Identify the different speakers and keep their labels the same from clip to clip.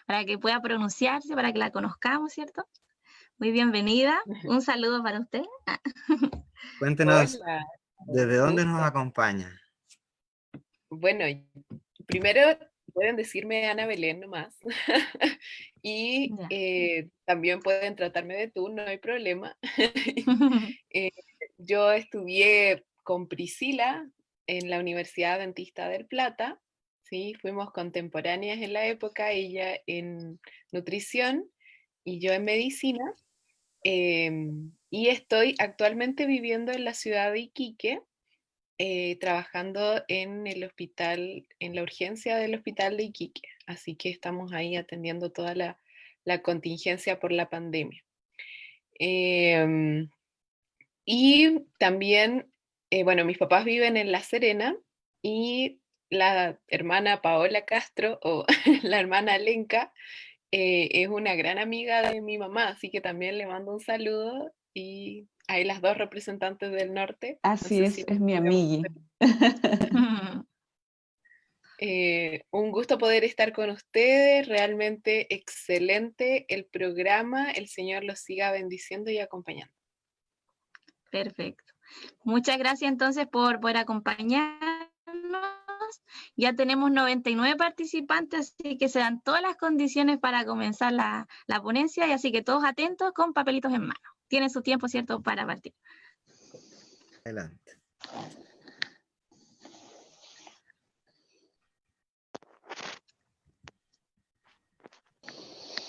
Speaker 1: para que pueda pronunciarse, para que la conozcamos, ¿cierto? Muy bienvenida. Un saludo para usted.
Speaker 2: Cuéntenos,
Speaker 3: Hola,
Speaker 2: ¿desde
Speaker 3: un
Speaker 2: dónde nos
Speaker 3: gusto.
Speaker 2: acompaña?
Speaker 3: Bueno, primero pueden decirme Ana Belén nomás. Y
Speaker 1: Ya.
Speaker 3: también pueden tratarme de tú, no hay problema. Eh, yo estudié con Priscila en la Universidad Adventista del Plata, ¿sí? Fuimos contemporáneas en la época, ella en nutrición y yo en medicina. Y estoy actualmente viviendo en la ciudad de Iquique, trabajando en el hospital, en la urgencia del hospital de Iquique. Así que estamos ahí atendiendo toda la contingencia por la pandemia. Em, y también, bueno, mis papás viven en La Serena y la hermana Paola Castro, o la hermana Lenka, es una gran amiga de mi mamá, así que también le mando un saludo y hay las dos representantes del norte. No
Speaker 4: Así
Speaker 3: sé si
Speaker 4: es mi amigui.
Speaker 3: un gusto poder estar con ustedes, realmente excelente el programa, el Señor los siga bendiciendo y acompañando.
Speaker 1: Perfecto. Muchas gracias entonces por acompañarnos. Ya tenemos 99 participantes, así que se dan todas las condiciones para comenzar la ponencia, y así que todos atentos con papelitos en mano. Tienen su tiempo, ¿cierto?, para partir.
Speaker 2: Adelante.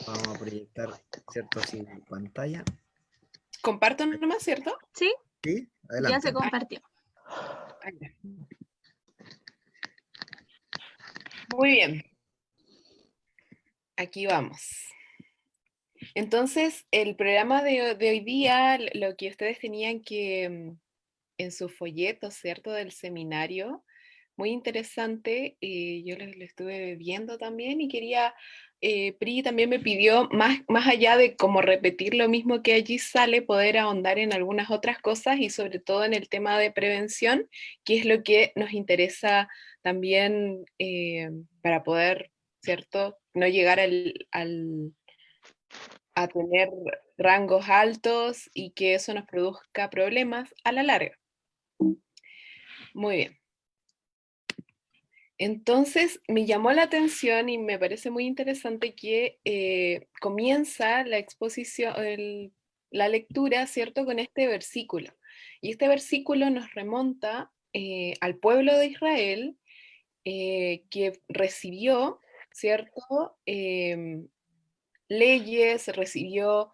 Speaker 2: Vamos a proyectar, ¿cierto? Así en pantalla.
Speaker 3: Comparto nomás, ¿cierto?
Speaker 1: ¿Sí?
Speaker 2: ¿Sí?
Speaker 1: Ya
Speaker 2: Adelante.
Speaker 1: se compartió.
Speaker 3: Ahí va. Muy bien. Aquí vamos. Entonces, el programa de hoy día, lo que ustedes tenían que, en su folleto, ¿cierto?, del seminario, muy interesante, yo lo estuve viendo también y quería, Pri también me pidió, más allá de como repetir lo mismo que allí sale, poder ahondar en algunas otras cosas y sobre todo en el tema de prevención, que es lo que nos interesa también para poder, ¿cierto?, no llegar a tener rangos altos y que eso nos produzca problemas a la larga. Muy bien. Entonces, me llamó la atención y me parece muy interesante que comienza la exposición, la lectura, ¿cierto?, con este versículo. Y este versículo nos remonta al pueblo de Israel que recibió, ¿cierto?, leyes, recibió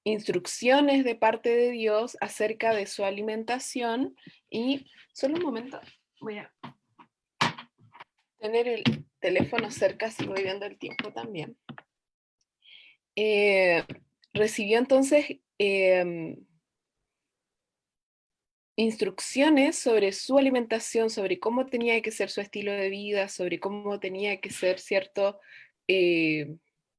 Speaker 3: instrucciones de parte de Dios acerca de su alimentación. Y solo un momento, voy a tener el teléfono cerca si voy viendo el tiempo también. Recibió entonces instrucciones sobre su alimentación, sobre cómo tenía que ser su estilo de vida, sobre cómo tenía que ser, ¿cierto?,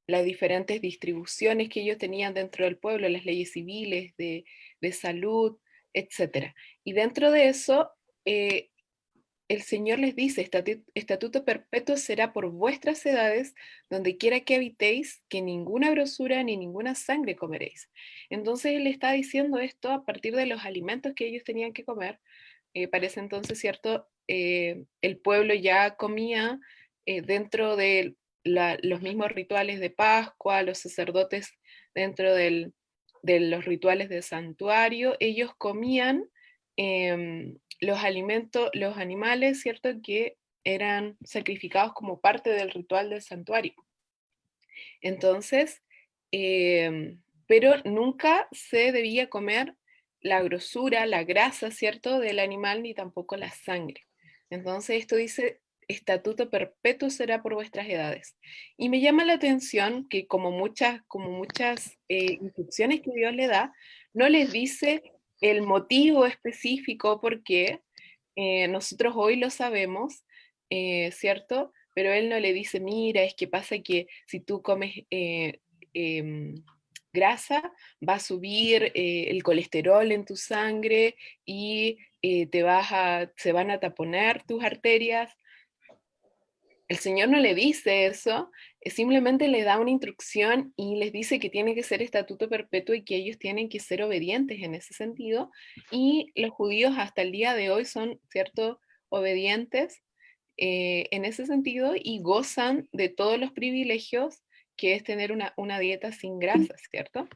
Speaker 3: las diferentes distribuciones que ellos tenían dentro del pueblo, las leyes civiles, de salud, etc. Y dentro de eso, el Señor les dice: estatuto perpetuo será por vuestras edades, donde quiera que habitéis, que ninguna grosura ni ninguna sangre comeréis. Entonces Él está diciendo esto a partir de los alimentos que ellos tenían que comer. Parece entonces, ¿cierto? El pueblo ya comía dentro de los mismos rituales de Pascua, los sacerdotes dentro de los rituales de santuario, ellos comían los alimentos, los animales, ¿cierto?, que eran sacrificados como parte del ritual del santuario. Entonces, pero nunca se debía comer la grosura, la grasa, ¿cierto?, del animal, ni tampoco la sangre. Entonces esto dice: estatuto perpetuo será por vuestras edades. Y me llama la atención que como muchas instrucciones que Dios le da, no les dice el motivo específico por qué. Nosotros hoy lo sabemos, ¿cierto? Pero Él no le dice: mira, es que pasa que si tú comes grasa, va a subir el colesterol en tu sangre y se van a taponar tus arterias. el Señor no le dice eso, simplemente le da una instrucción y les dice que tiene que ser estatuto perpetuo y que ellos tienen que ser obedientes en ese sentido. Y los judíos hasta el día de hoy son, ¿cierto?, obedientes en ese sentido y gozan de todos los privilegios que es tener una dieta sin grasas, ¿cierto?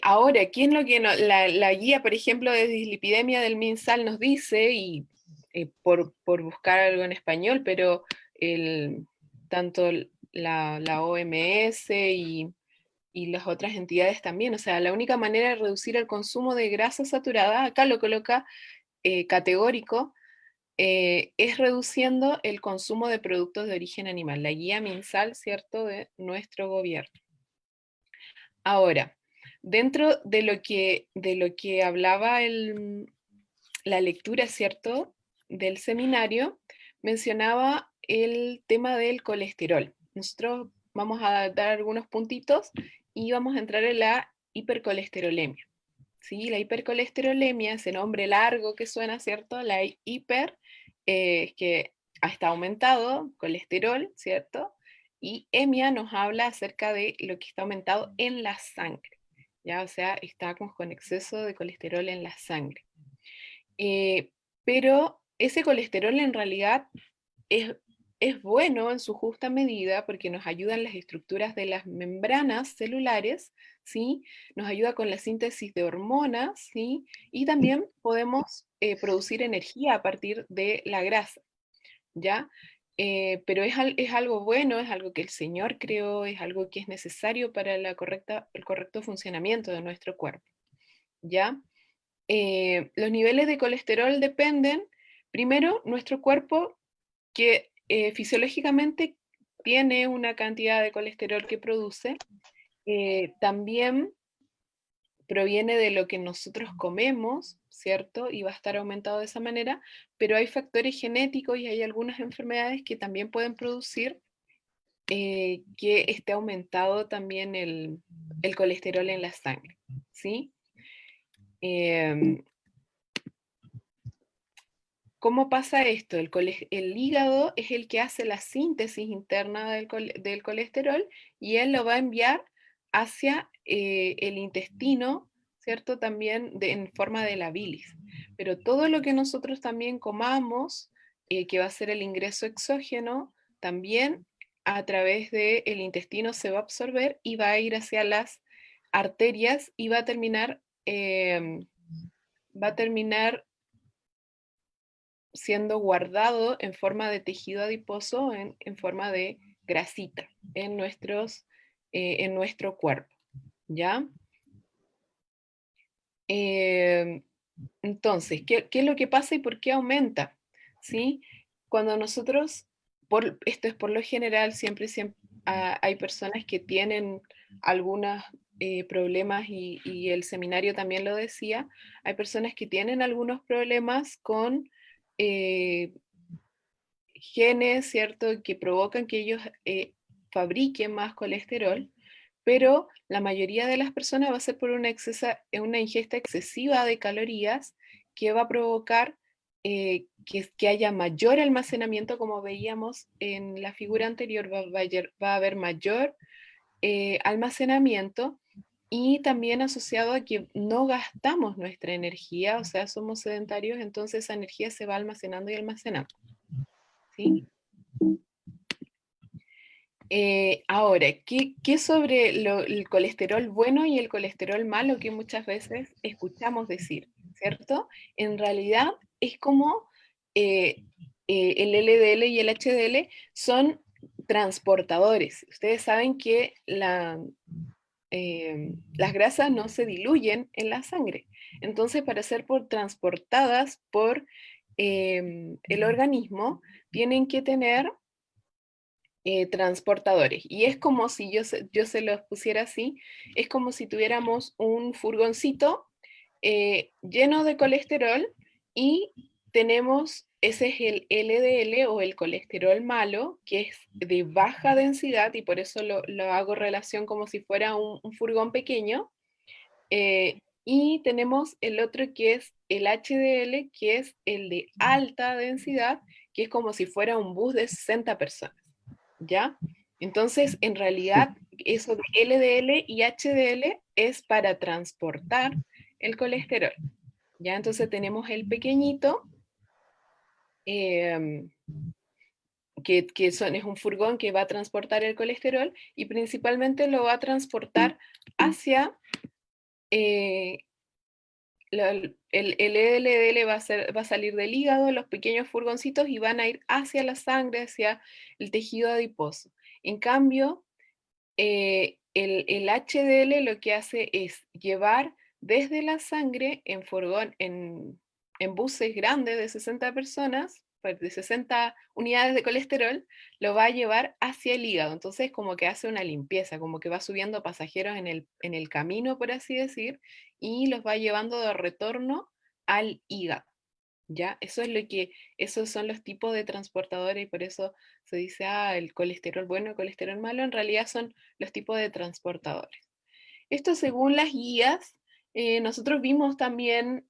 Speaker 3: Ahora, ¿qué es lo que la guía, por ejemplo, de dislipidemia del MinSal nos dice, y por buscar algo en español, pero tanto la OMS y las otras entidades también, o sea, la única manera de reducir el consumo de grasa saturada, acá lo coloca categórico, es reduciendo el consumo de productos de origen animal, la guía MinSal, ¿cierto?, de nuestro gobierno. Ahora, dentro de lo que hablaba la lectura, ¿cierto?, del seminario, mencionaba el tema del colesterol. Nosotros vamos a dar algunos puntitos y vamos a entrar en la hipercolesterolemia. ¿Sí? La hipercolesterolemia, ese nombre largo que suena, ¿cierto? La hiper, que está aumentado, colesterol, ¿cierto? Y emia nos habla acerca de lo que está aumentado en la sangre, ¿ya? O sea, estamos con exceso de colesterol en la sangre. Pero ese colesterol en realidad es, es bueno en su justa medida porque nos ayudan las estructuras de las membranas celulares, ¿sí? Nos ayuda con la síntesis de hormonas, ¿sí? Y también podemos producir energía a partir de la grasa, ¿ya? Pero es algo bueno, es algo que el Señor creó, es algo que es necesario para el correcto funcionamiento de nuestro cuerpo, ¿ya? Los niveles de colesterol dependen, primero, nuestro cuerpo que fisiológicamente tiene una cantidad de colesterol que produce, también proviene de lo que nosotros comemos, ¿cierto? Y va a estar aumentado de esa manera, pero hay factores genéticos y hay algunas enfermedades que también pueden producir que esté aumentado también el colesterol en la sangre, ¿sí? ¿Cómo pasa esto? El hígado es el que hace la síntesis interna del colesterol y él lo va a enviar hacia el intestino, ¿cierto? También en forma de la bilis. Pero todo lo que nosotros también comamos, que va a ser el ingreso exógeno, también a través del intestino se va a absorber y va a ir hacia las arterias y va a terminar siendo guardado en forma de tejido adiposo, en forma de grasita en nuestro cuerpo, ¿ya? Entonces, ¿qué es lo que pasa y por qué aumenta? ¿Sí? Cuando nosotros, esto es por lo general, siempre hay personas que tienen algunos problemas y el seminario también lo decía, hay personas que tienen algunos problemas con eh, genes, ¿cierto?, que provocan que ellos fabriquen más colesterol, pero la mayoría de las personas va a ser por una ingesta excesiva de calorías que va a provocar que haya mayor almacenamiento, como veíamos en la figura anterior, va a haber mayor almacenamiento y también asociado a que no gastamos nuestra energía, o sea, somos sedentarios, entonces esa energía se va almacenando y almacenando, ¿sí? Ahora, ¿qué sobre el colesterol bueno y el colesterol malo que muchas veces escuchamos decir, ¿cierto? En realidad es como eh, el LDL y el HDL son transportadores. Ustedes saben que las grasas no se diluyen en la sangre. Entonces, para ser transportadas por el organismo, tienen que tener transportadores. Y es como si yo se los pusiera así, es como si tuviéramos un furgoncito lleno de colesterol y tenemos, ese es el LDL o el colesterol malo, que es de baja densidad y por eso lo hago relación como si fuera un furgón pequeño. Y tenemos el otro que es el HDL, que es el de alta densidad, que es como si fuera un bus de 60 personas, ¿ya? Entonces, en realidad, eso de LDL y HDL es para transportar el colesterol, ¿ya? Entonces tenemos el pequeñito, eh, es un furgón que va a transportar el colesterol y principalmente lo va a transportar hacia eh, el LDL va a salir del hígado, los pequeños furgoncitos, y van a ir hacia la sangre, hacia el tejido adiposo. En cambio, el HDL lo que hace es llevar desde la sangre en furgón, en buses grandes de 60 personas, pues, de 60 unidades de colesterol, lo va a llevar hacia el hígado. Entonces como que hace una limpieza, como que va subiendo pasajeros en el camino, por así decir, y los va llevando de retorno al hígado. ¿Ya? Esos son los tipos de transportadores, y por eso se dice, el colesterol bueno, el colesterol malo, en realidad son los tipos de transportadores. Esto según las guías. Nosotros vimos también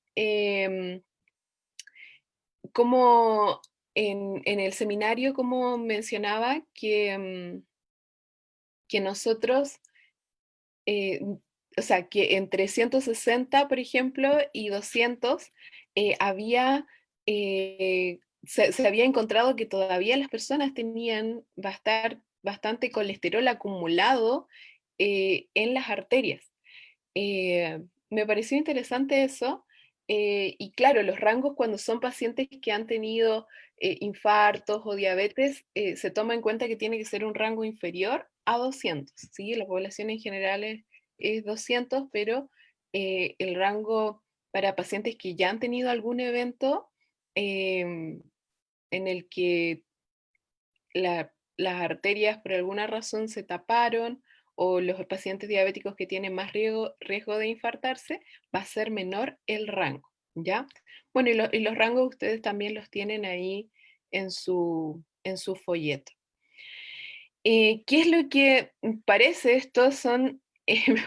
Speaker 3: como en el seminario, como mencionaba, que nosotros, o sea, que entre 160, por ejemplo, y 200, había, se había encontrado que todavía las personas tenían bastante colesterol acumulado en las arterias. Me pareció interesante eso. Y claro, los rangos cuando son pacientes que han tenido infartos o diabetes, se toma en cuenta que tiene que ser un rango inferior a 200, ¿sí? La población en general es 200, pero el rango para pacientes que ya han tenido algún evento en el que las arterias por alguna razón se taparon, o los pacientes diabéticos que tienen más riesgo de infartarse, va a ser menor el rango, ¿ya? Bueno, y los rangos ustedes también los tienen ahí en su folleto. ¿Qué es lo que parece? Estos son,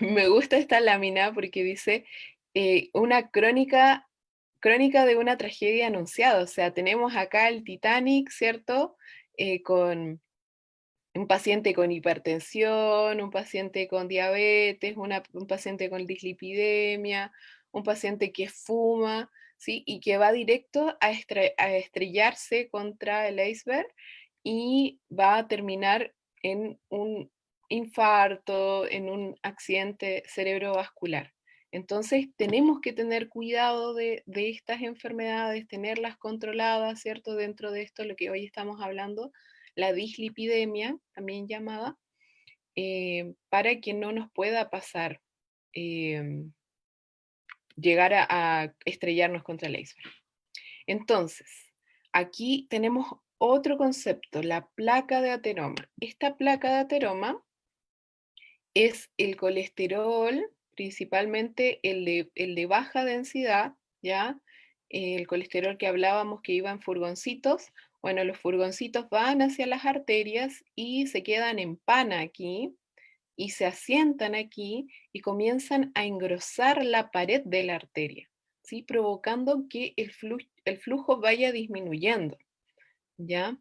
Speaker 3: me gusta esta lámina porque dice una crónica de una tragedia anunciada. O sea, tenemos acá el Titanic, ¿cierto? Con un paciente con hipertensión, un paciente con diabetes, un paciente con dislipidemia, un paciente que fuma, ¿sí? Y que va directo a estrellarse contra el iceberg y va a terminar en un infarto, en un accidente cerebrovascular. Entonces tenemos que tener cuidado de estas enfermedades, tenerlas controladas, ¿cierto? Dentro de esto, lo que hoy estamos hablando, la dislipidemia, también llamada, para que no nos pueda pasar llegar a estrellarnos contra el iceberg. Entonces, aquí tenemos otro concepto, la placa de ateroma. Esta placa de ateroma es el colesterol, principalmente el de baja densidad, ¿ya? El colesterol que hablábamos que iba en furgoncitos. Bueno, los furgoncitos van hacia las arterias y se quedan en pana aquí, y se asientan aquí y comienzan a engrosar la pared de la arteria, ¿sí? Provocando que el flujo vaya disminuyendo, ¿ya?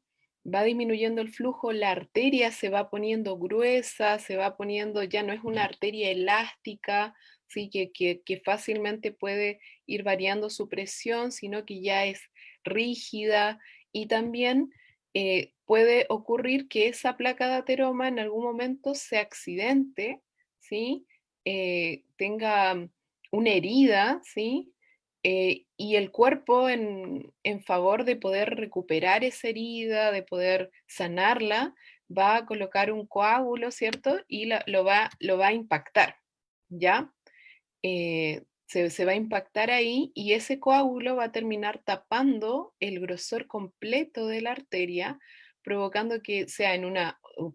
Speaker 3: Va disminuyendo el flujo, la arteria se va poniendo gruesa, se va poniendo, ya no es una arteria elástica, ¿sí? Que fácilmente puede ir variando su presión, sino que ya es rígida, y también puede ocurrir que esa placa de ateroma en algún momento se accidente, ¿sí? Tenga una herida, ¿sí? Y el cuerpo en favor de poder recuperar esa herida, de poder sanarla, va a colocar un coágulo, ¿cierto? Y lo va a impactar, ¿ya? Se va a impactar ahí, y ese coágulo va a terminar tapando el grosor completo de la arteria, provocando que sea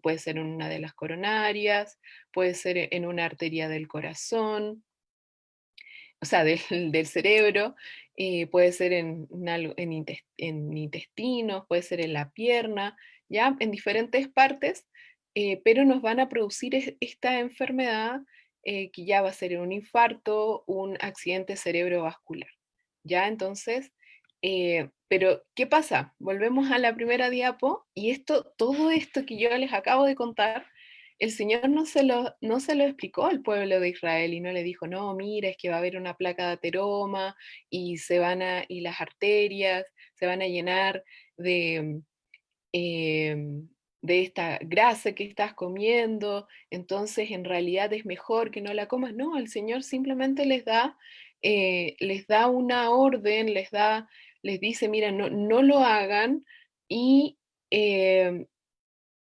Speaker 3: puede ser en una de las coronarias, puede ser en una arteria del corazón, o sea, del cerebro, puede ser en intestinos, puede ser en la pierna, ya en diferentes partes, pero nos van a producir esta enfermedad, que ya va a ser un infarto, un accidente cerebrovascular. Ya, entonces, Pero, ¿qué pasa? Volvemos a la primera diapo y todo esto que yo les acabo de contar, el Señor no se lo explicó al pueblo de Israel y no le dijo, no, mira, es que va a haber una placa de ateroma y las arterias se van a llenar de, de esta grasa que estás comiendo, entonces en realidad es mejor que no la comas. No, el Señor simplemente les da una orden, les dice, mira, no lo hagan y eh,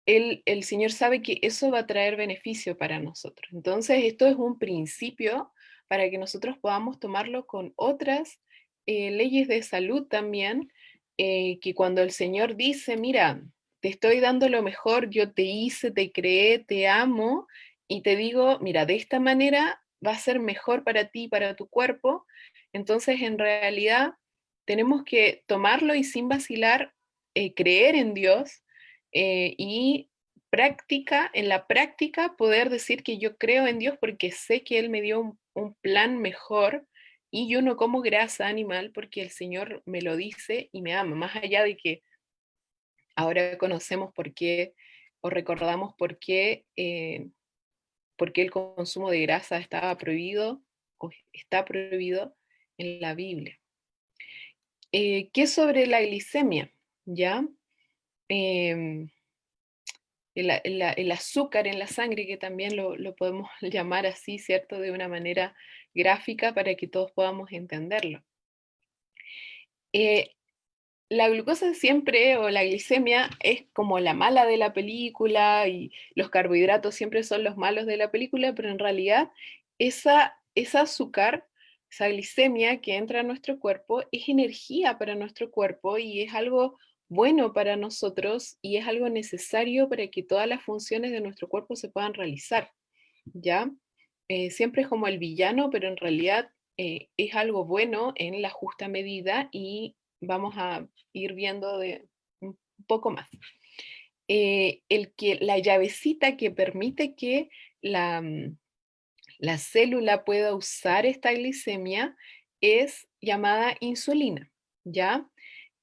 Speaker 3: el Señor sabe que eso va a traer beneficio para nosotros. Entonces, esto es un principio para que nosotros podamos tomarlo con otras leyes de salud también, que cuando el Señor dice, mira, te estoy dando lo mejor, yo te hice, te creé, te amo, y te digo, mira, de esta manera va a ser mejor para ti, para tu cuerpo, entonces en realidad tenemos que tomarlo y sin vacilar, creer en Dios, y en la práctica poder decir que yo creo en Dios porque sé que Él me dio un plan mejor y yo no como grasa animal porque el Señor me lo dice y me ama, más allá de que ahora conocemos por qué o recordamos por qué el consumo de grasa estaba prohibido o está prohibido en la Biblia. ¿Qué sobre la glicemia? ¿Ya? Em, el azúcar en la sangre, que también lo podemos llamar así, ¿cierto? De una manera gráfica para que todos podamos entenderlo. Eh, la glucosa siempre, o la glicemia, es como la mala de la película y los carbohidratos siempre son los malos de la película, pero en realidad esa azúcar, esa glicemia que entra a nuestro cuerpo es energía para nuestro cuerpo y es algo bueno para nosotros y es algo necesario para que todas las funciones de nuestro cuerpo se puedan realizar, ¿ya? Siempre es como el villano, pero en realidad es algo bueno en la justa medida y vamos a ir viendo de un poco más. La llavecita que permite que la célula pueda usar esta glicemia es llamada insulina, ¿ya?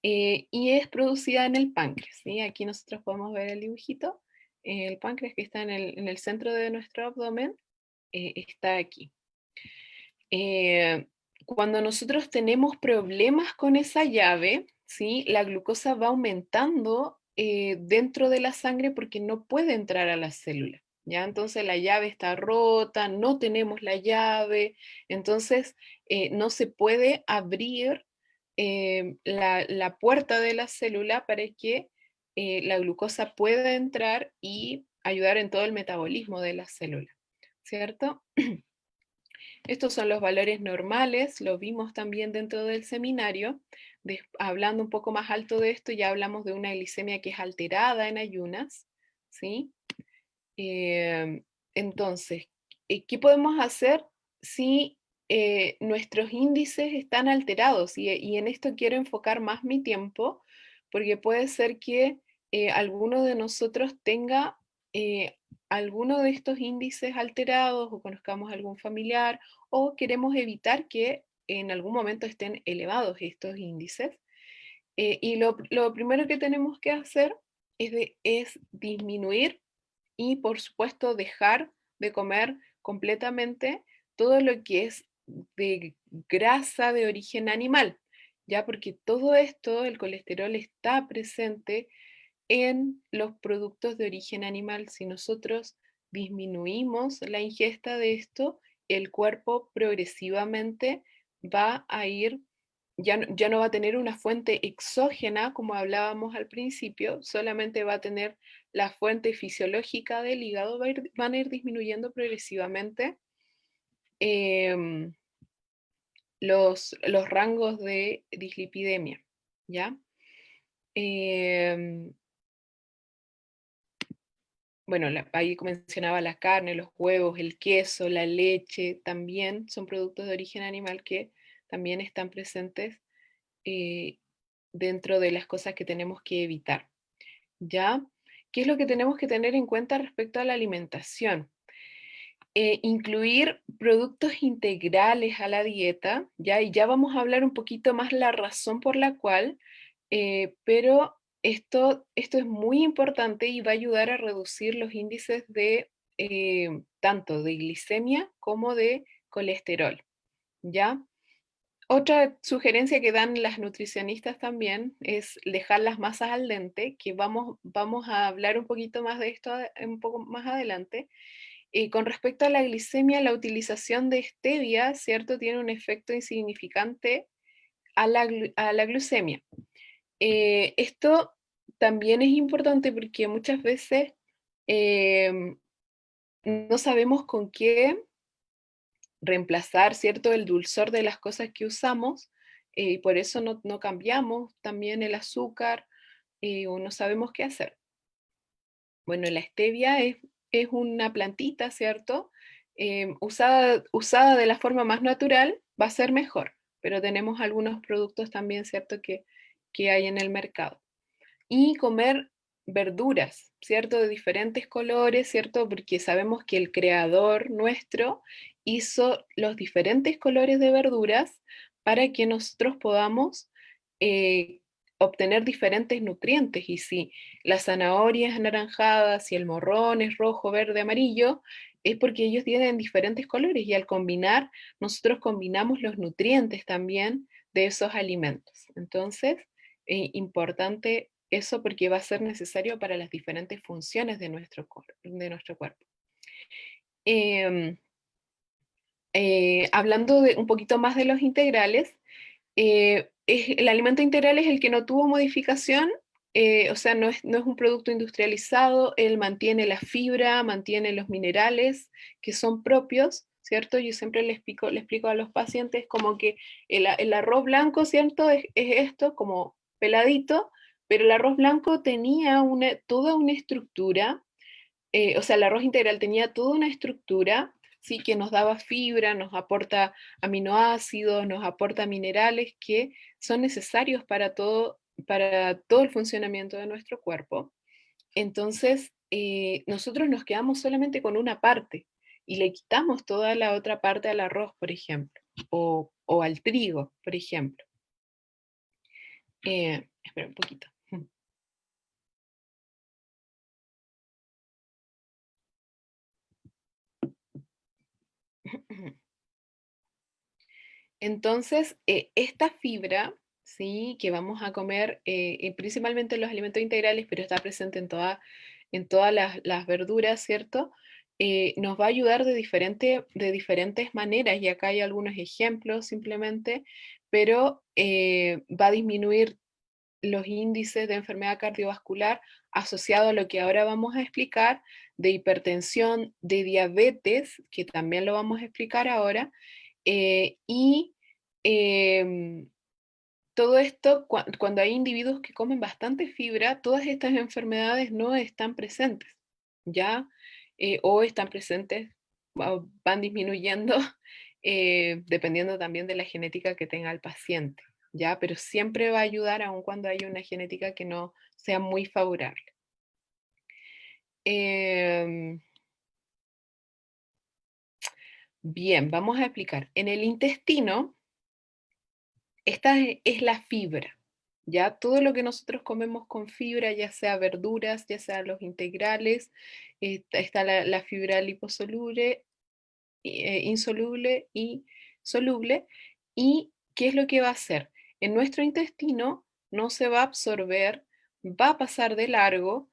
Speaker 3: Y es producida en el páncreas, ¿sí? Aquí nosotros podemos ver el dibujito. El páncreas que está en el centro de nuestro abdomen está aquí. Cuando nosotros tenemos problemas con esa llave, ¿sí? La glucosa va aumentando dentro de la sangre porque no puede entrar a la célula, ¿ya? Entonces la llave está rota, no tenemos la llave, entonces no se puede abrir la puerta de la célula para que la glucosa pueda entrar y ayudar en todo el metabolismo de la célula, ¿cierto? Estos son los valores normales, lo vimos también dentro del seminario. Hablando un poco más alto de esto, ya hablamos de una glicemia que es alterada en ayunas, ¿sí? Eh, entonces, ¿qué podemos hacer si nuestros índices están alterados? Y en esto quiero enfocar más mi tiempo, porque puede ser que alguno de nosotros tenga alguno de estos índices alterados o conozcamos algún familiar o queremos evitar que en algún momento estén elevados estos índices. Y lo primero que tenemos que hacer es disminuir y por supuesto dejar de comer completamente todo lo que es de grasa de origen animal, ya porque todo esto, el colesterol está presente en los productos de origen animal. Si nosotros disminuimos la ingesta de esto, el cuerpo progresivamente va a ir, ya no va a tener una fuente exógena, como hablábamos al principio, solamente va a tener la fuente fisiológica del hígado, van a ir disminuyendo progresivamente em, los rangos de dislipidemia, ¿ya? Em, bueno, ahí mencionaba la carne, los huevos, el queso, la leche, también son productos de origen animal que también están presentes eh, dentro de las cosas que tenemos que evitar. ¿Ya? ¿Qué es lo que tenemos que tener en cuenta respecto a la alimentación? Incluir productos integrales a la dieta, ¿ya? Y ya vamos a hablar un poquito más la razón por la cual, pero esto es muy importante y va a ayudar a reducir los índices de tanto de glicemia como de colesterol, ¿ya? Otra sugerencia que dan las nutricionistas también es dejar las masas al dente, que vamos a hablar un poquito más de esto un poco más adelante. Con respecto a la glicemia, la utilización de stevia, ¿cierto? Tiene un efecto insignificante a la glucemia. Esto también es importante porque muchas veces no sabemos con qué reemplazar, ¿cierto? El dulzor de las cosas que usamos, y por eso no cambiamos también el azúcar, o no sabemos qué hacer. Bueno, la stevia es una plantita, ¿cierto? Usada de la forma más natural va a ser mejor, pero tenemos algunos productos también, ¿cierto? Que hay en el mercado. Y comer verduras, ¿cierto? De diferentes colores, ¿cierto? Porque sabemos que el creador nuestro hizo los diferentes colores de verduras para que nosotros podamos obtener diferentes nutrientes. Y si la zanahoria es anaranjada, si el morrón es rojo, verde, amarillo, es porque ellos tienen diferentes colores y al combinar, nosotros combinamos los nutrientes también de esos alimentos. Entonces, importante eso porque va a ser necesario para las diferentes funciones de nuestro cuerpo. Hablando un poquito más de los integrales, el alimento integral es el que no tuvo modificación, o sea, no es un producto industrializado, él mantiene la fibra, mantiene los minerales que son propios, ¿cierto? Yo siempre le explico a los pacientes como que el arroz blanco, ¿cierto? Es esto, como peladito, pero el arroz blanco tenía toda una estructura, o sea, el arroz integral tenía toda una estructura, sí, que nos daba fibra, nos aporta aminoácidos, nos aporta minerales que son necesarios para todo el funcionamiento de nuestro cuerpo. Entonces, nosotros nos quedamos solamente con una parte y le quitamos toda la otra parte al arroz, por ejemplo, o al trigo, por ejemplo. Espera un poquito. Entonces, esta fibra, ¿sí? Que vamos a comer principalmente en los alimentos integrales, pero está presente en todas las verduras, ¿cierto? Nos va a ayudar de diferentes maneras, y acá hay algunos ejemplos simplemente, pero va a disminuir los índices de enfermedad cardiovascular asociado a lo que ahora vamos a explicar, de hipertensión, de diabetes, que también lo vamos a explicar ahora, y todo esto, cuando hay individuos que comen bastante fibra, todas estas enfermedades no están presentes, ¿ya? O están presentes, van disminuyendo, dependiendo también de la genética que tenga el paciente, ¿ya? Pero siempre va a ayudar aun cuando haya una genética que no sea muy favorable. Bien, vamos a explicar. En el intestino, esta es la fibra, ¿ya? Todo lo que nosotros comemos con fibra, ya sea verduras, ya sea los integrales, está la fibra liposoluble, insoluble y soluble. ¿Y qué es lo que va a hacer? En nuestro intestino no se va a absorber, va a pasar de largo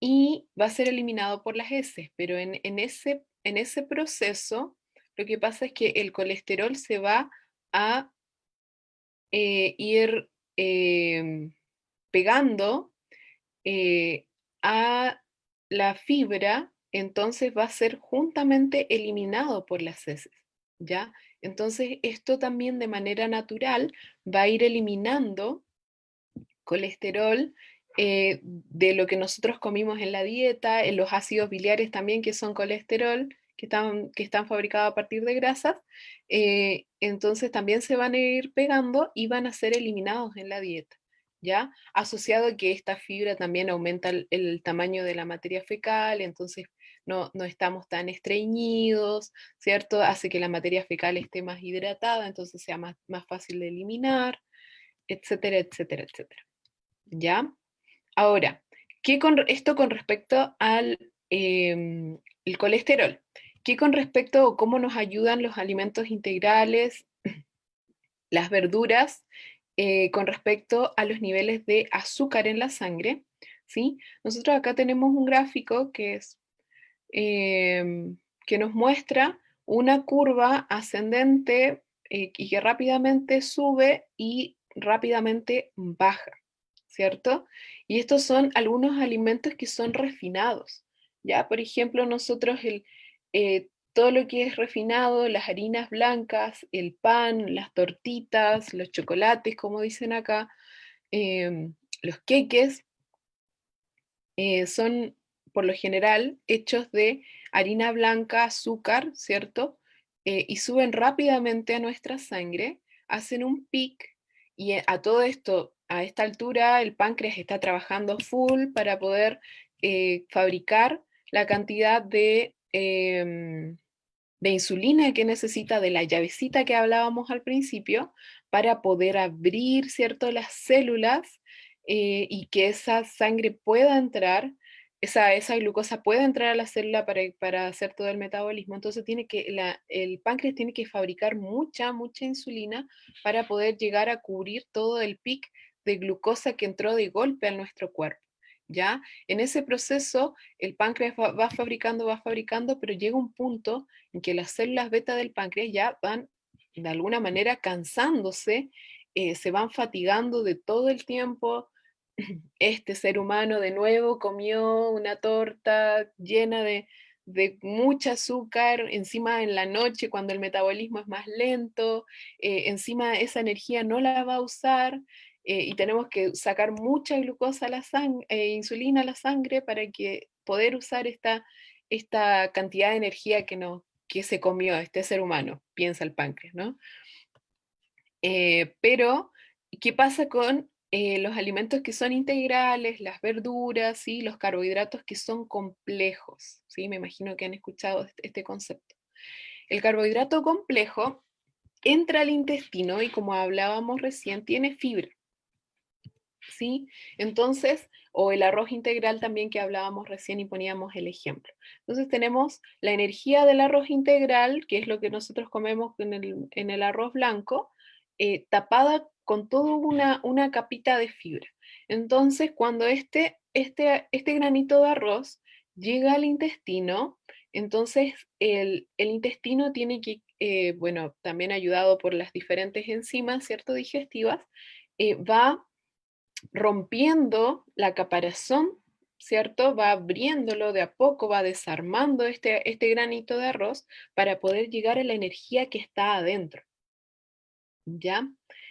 Speaker 3: y va a ser eliminado por las heces, pero en ese proceso lo que pasa es que el colesterol se va a ir pegando a la fibra, entonces va a ser juntamente eliminado por las heces, ¿ya? Entonces esto también de manera natural va a ir eliminando colesterol de lo que nosotros comimos en la dieta, en los ácidos biliares también que son colesterol, que están fabricados a partir de grasas, entonces también se van a ir pegando y van a ser eliminados en la dieta, ¿ya? Asociado a que esta fibra también aumenta el tamaño de la materia fecal, entonces no estamos tan estreñidos, ¿cierto? Hace que la materia fecal esté más hidratada, entonces sea más fácil de eliminar, etcétera, etcétera, etcétera. ¿Ya? Ahora, esto con respecto al el colesterol? ¿Qué con respecto a cómo nos ayudan los alimentos integrales, las verduras, con respecto a los niveles de azúcar en la sangre? ¿Sí? Nosotros acá tenemos un gráfico que nos muestra una curva ascendente y que rápidamente sube y rápidamente baja, ¿cierto? Y estos son algunos alimentos que son refinados, ¿ya? Por ejemplo, nosotros todo lo que es refinado, las harinas blancas, el pan, las tortitas, los chocolates, como dicen acá, los queques, son por lo general hechos de harina blanca, azúcar, ¿cierto? Y suben rápidamente a nuestra sangre, hacen un pic y a todo esto, a esta altura, el páncreas está trabajando full para poder fabricar la cantidad de insulina que necesita, de la llavecita que hablábamos al principio, para poder abrir, ¿cierto?, las células y que esa sangre pueda entrar, esa glucosa pueda entrar a la célula para hacer todo el metabolismo. Entonces el páncreas tiene que fabricar mucha insulina para poder llegar a cubrir todo el pic de glucosa que entró de golpe a nuestro cuerpo. ¿Ya? En ese proceso, el páncreas va fabricando, pero llega un punto en que las células beta del páncreas ya van de alguna manera cansándose, se van fatigando de todo el tiempo. Este ser humano de nuevo comió una torta llena de mucho azúcar, encima en la noche cuando el metabolismo es más lento, encima esa energía no la va a usar. Y tenemos que sacar mucha glucosa a la insulina a la sangre para poder usar esta cantidad de energía que se comió este ser humano, piensa el páncreas, ¿no? Pero, ¿qué pasa con los alimentos que son integrales, las verduras y los carbohidratos que son complejos? ¿Sí? Me imagino que han escuchado este concepto. El carbohidrato complejo entra al intestino y, como hablábamos recién, tiene fibra. ¿Sí? Entonces, o el arroz integral también que hablábamos recién y poníamos el ejemplo. Entonces tenemos la energía del arroz integral, que es lo que nosotros comemos en el arroz blanco, tapada con toda una capita de fibra. Entonces, cuando este granito de arroz llega al intestino, entonces el intestino tiene que, bueno, también ayudado por las diferentes enzimas, ¿cierto?, digestivas, va rompiendo la caparazón, ¿cierto? Va abriéndolo de a poco, va desarmando este granito de arroz para poder llegar a la energía que está adentro, ¿ya?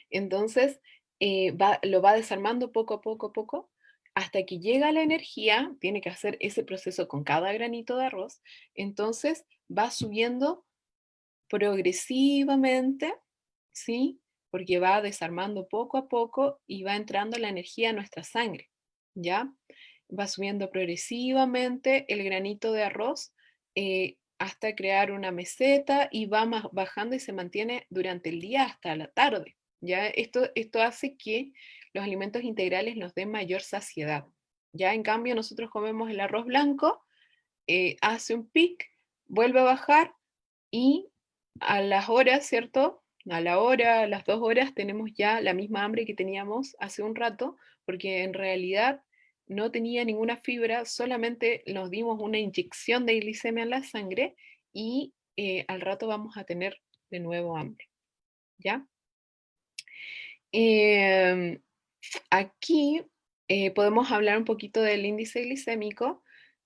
Speaker 3: Entonces, lo va desarmando poco a poco, hasta que llega la energía, tiene que hacer ese proceso con cada granito de arroz, entonces va subiendo progresivamente, ¿sí? Porque va desarmando poco a poco y va entrando la energía a nuestra sangre, ¿ya? Va subiendo progresivamente el granito de arroz hasta crear una meseta y va bajando y se mantiene durante el día hasta la tarde, ¿ya? Esto hace que los alimentos integrales nos den mayor saciedad, ¿ya? En cambio, nosotros comemos el arroz blanco, hace un pic, vuelve a bajar y a las horas, ¿cierto? A la hora, a las 2 horas, tenemos ya la misma hambre que teníamos hace un rato, porque en realidad no tenía ninguna fibra, solamente nos dimos una inyección de glicemia en la sangre y al rato vamos a tener de nuevo hambre, ¿ya? Aquí podemos hablar un poquito del índice glicémico.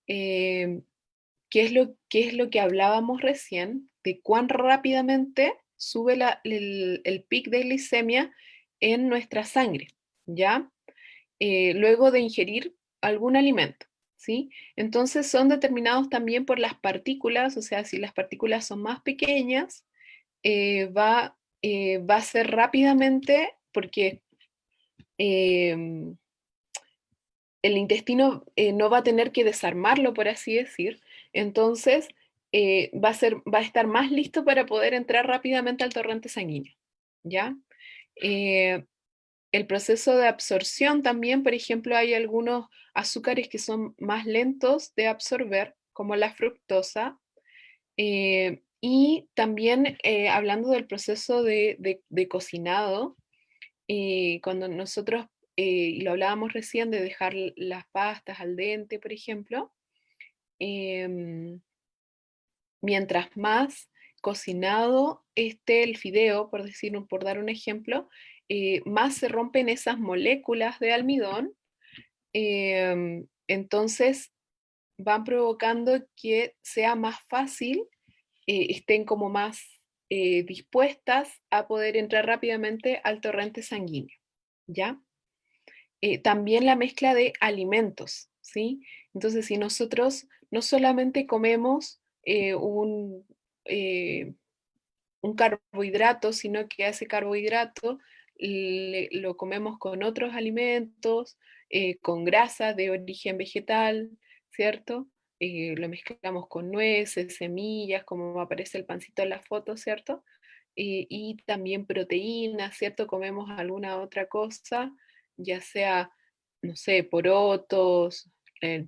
Speaker 3: ¿Qué es lo que hablábamos recién? De cuán rápidamente sube el pic de glicemia en nuestra sangre, ¿ya? Luego de ingerir algún alimento, ¿sí? Entonces son determinados también por las partículas, o sea, si las partículas son más pequeñas, va a ser rápidamente, porque el intestino no va a tener que desarmarlo, por así decir. Entonces, va a estar más listo para poder entrar rápidamente al torrente sanguíneo, ¿ya? El proceso de absorción también, por ejemplo, hay algunos azúcares que son más lentos de absorber, como la fructosa, y también hablando del proceso de cocinado, cuando nosotros, y lo hablábamos recién, de dejar las pastas al dente, por ejemplo, em, mientras más cocinado esté el fideo, por dar un ejemplo, más se rompen esas moléculas de almidón, entonces van provocando que sea más fácil, estén como más dispuestas a poder entrar rápidamente al torrente sanguíneo, ¿ya? También la mezcla de alimentos, ¿sí? Entonces, si nosotros no solamente comemos eh, un carbohidrato, sino que a ese carbohidrato lo comemos con otros alimentos, con grasa de origen vegetal, ¿cierto? Lo mezclamos con nueces, semillas, como aparece el pancito en la foto, ¿cierto? Y también proteínas, ¿cierto? Comemos alguna otra cosa, ya sea, no sé, porotos,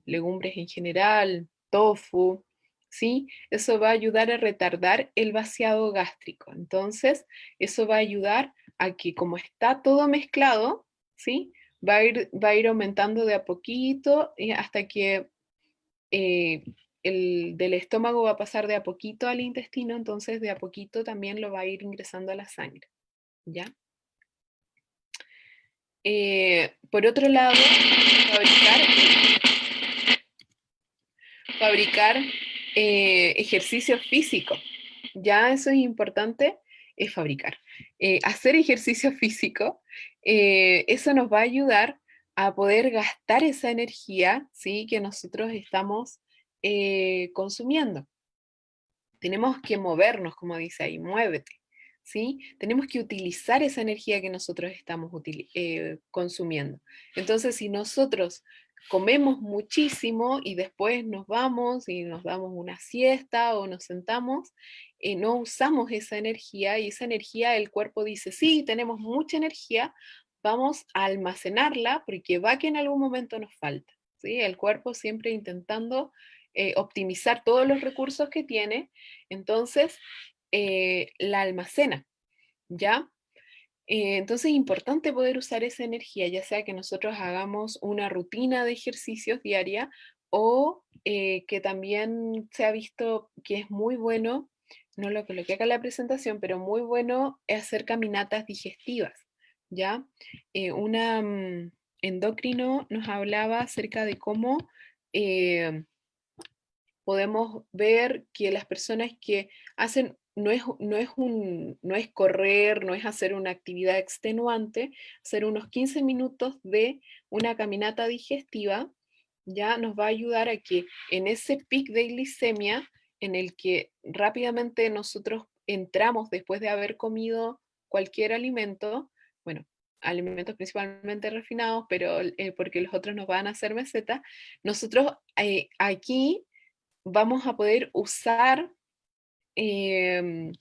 Speaker 3: legumbres en general, tofu, ¿sí? Eso va a ayudar a retardar el vaciado gástrico. Entonces, eso va a ayudar a que como está todo mezclado, ¿sí? Va a ir aumentando de a poquito hasta que el del estómago va a pasar de a poquito al intestino, entonces de a poquito también lo va a ir ingresando a la sangre, ¿ya? Por otro lado, fabricar ejercicio físico. Ya eso es importante, es fabricar. Hacer ejercicio físico, eso nos va a ayudar a poder gastar esa energía, ¿sí? Que nosotros estamos consumiendo. Tenemos que movernos, como dice ahí, muévete, ¿sí? Tenemos que utilizar esa energía que nosotros estamos consumiendo. Entonces, si nosotros comemos muchísimo y después nos vamos y nos damos una siesta o nos sentamos, no usamos esa energía y esa energía el cuerpo dice, sí, tenemos mucha energía, vamos a almacenarla porque va que en algún momento nos falta, ¿sí? El cuerpo siempre intentando optimizar todos los recursos que tiene, entonces la almacena, ¿ya? Entonces es importante poder usar esa energía, ya sea que nosotros hagamos una rutina de ejercicios diaria o que también se ha visto que es muy bueno, no lo coloqué acá en la presentación, pero muy bueno hacer caminatas digestivas, ¿ya? Una endocrino nos hablaba acerca de cómo podemos ver que las personas que hacen, no es correr, no es hacer una actividad extenuante, hacer unos 15 minutos de una caminata digestiva, ya nos va a ayudar a que en ese pic de glicemia, en el que rápidamente nosotros entramos después de haber comido cualquier alimento, bueno, alimentos principalmente refinados, pero porque los otros nos van a hacer meseta, nosotros aquí vamos a poder usar em,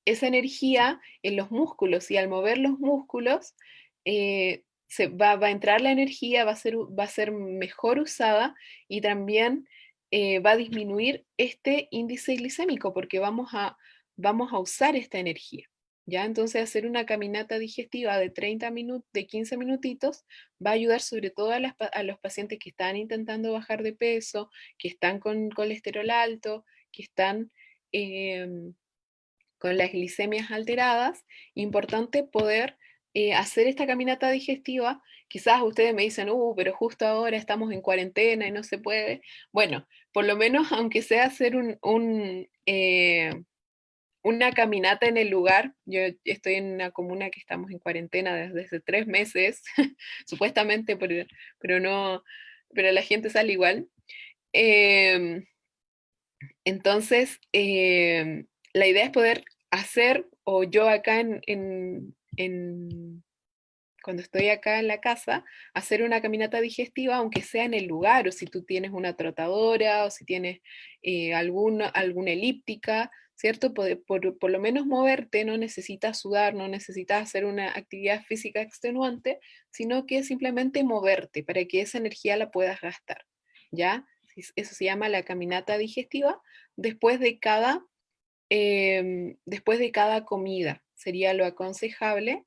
Speaker 3: esa energía en los músculos y al mover los músculos va a entrar la energía, va a ser mejor usada y también va a disminuir este índice glicémico porque vamos a usar esta energía. ¿Ya? Entonces hacer una caminata digestiva de 30 minutos, de 15 minutitos, va a ayudar sobre todo a los pacientes que están intentando bajar de peso, que están con colesterol alto, que están con las glicemias alteradas. Importante poder hacer esta caminata digestiva. Quizás ustedes me dicen, pero justo ahora estamos en cuarentena y no se puede. Bueno, por lo menos aunque sea hacer una caminata en el lugar. Yo estoy en una comuna que estamos en cuarentena desde hace 3 meses, supuestamente, pero no, pero la gente sale igual. Em, entonces, la idea es poder hacer, o yo acá en cuando estoy acá en la casa, hacer una caminata digestiva, aunque sea en el lugar, o si tú tienes una trotadora, o si tienes alguna elíptica, ¿cierto? Por lo menos moverte, no necesitas sudar, no necesitas hacer una actividad física extenuante, sino que simplemente moverte para que esa energía la puedas gastar, ¿ya? Eso se llama la caminata digestiva después después de cada comida, sería lo aconsejable,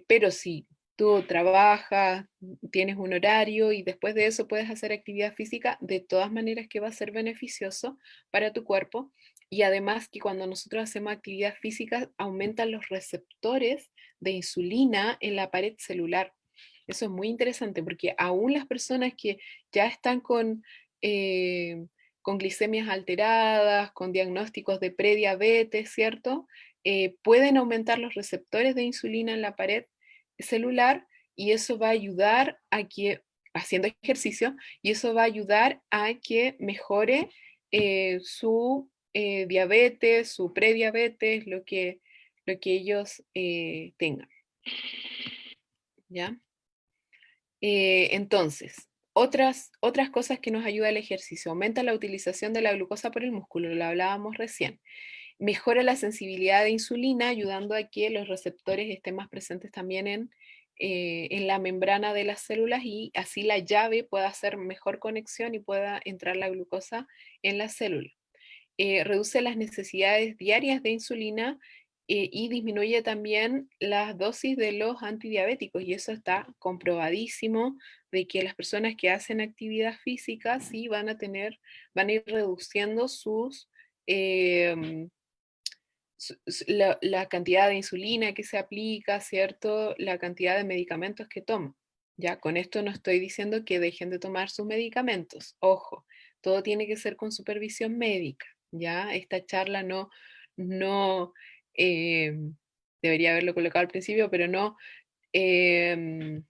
Speaker 3: pero si tú trabajas, tienes un horario y después de eso puedes hacer actividad física, de todas maneras que va a ser beneficioso para tu cuerpo. Y además que cuando nosotros hacemos actividad física aumentan los receptores de insulina en la pared celular. Eso es muy interesante porque aún las personas que ya están con glicemias alteradas, con diagnósticos de prediabetes, ¿cierto? Pueden aumentar los receptores de insulina en la pared celular y eso va a ayudar a que, haciendo ejercicio, y eso va a ayudar a que mejore su diabetes, su prediabetes, lo que ellos tengan. ¿Ya? Entonces, otras cosas que nos ayuda el ejercicio. Aumenta la utilización de la glucosa por el músculo, lo hablábamos recién. Mejora la sensibilidad de insulina, ayudando a que los receptores estén más presentes también en la membrana de las células y así la llave pueda hacer mejor conexión y pueda entrar la glucosa en la célula. Reduce las necesidades diarias de insulina y disminuye también las dosis de los antidiabéticos. Y eso está comprobadísimo de que las personas que hacen actividad física sí van a ir reduciendo la cantidad de insulina que se aplica, ¿cierto? La cantidad de medicamentos que toman. Ya, con esto no estoy diciendo que dejen de tomar sus medicamentos. Ojo, todo tiene que ser con supervisión médica. Ya, esta charla no eh, debería haberlo colocado al principio, pero eh,